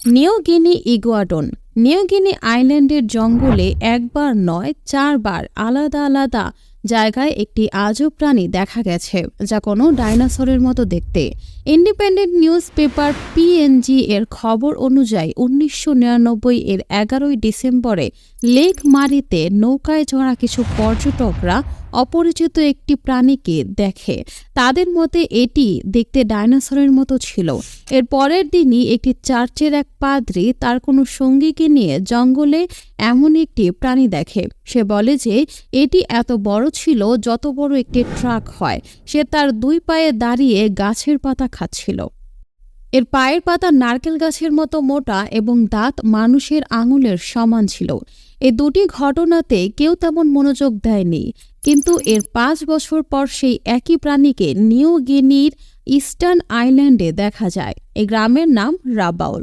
New Guinea ইগুয়াডন। New Guinea আইল্যান্ডের জঙ্গলে একবার নয় ৪ বার আলাদা আলাদা জায়গায় একটি আজব প্রাণী দেখা গেছে, যা কোনো ডাইনোসরের মতো দেখতে। ইন্ডিপেন্ডেন্ট নিউজ পেপার পিএনজি এর খবর অনুযায়ী ১৯৯৯ এর ১১ই ডিসেম্বরে লেক মারিতে নৌকায় চড়া কিছু পর্যটকরা অপরিচিত একটি প্রাণীকে দেখে। তাদের মতে এটি দেখতে ডাইনোসরের মতো ছিল। এর পরের দিনই একটি চার্চের এক পাদ্রী তার কোনো সঙ্গীকে নিয়ে জঙ্গলে এমন একটি প্রাণী দেখে। সে বলে যে এটি এত বড় ছিল যত বড় একটি ট্রাক হয়। সে তার ২ পায়ে দাঁড়িয়ে গাছের পাতা খাচ্ছিল। এর পায়ের পাতা নারকেল গাছের মতো মোটা এবং দাঁত মানুষের আঙুলের সমান ছিল। এই দুটি ঘটনাতে কেউ তেমন মনোযোগ দেয়নি, কিন্তু এর ৫ বছর পর সেই একই প্রাণীকে নিউ গিনির ইস্টার্ন আইল্যান্ডে দেখা যায়। এই গ্রামের নাম রাবাউল।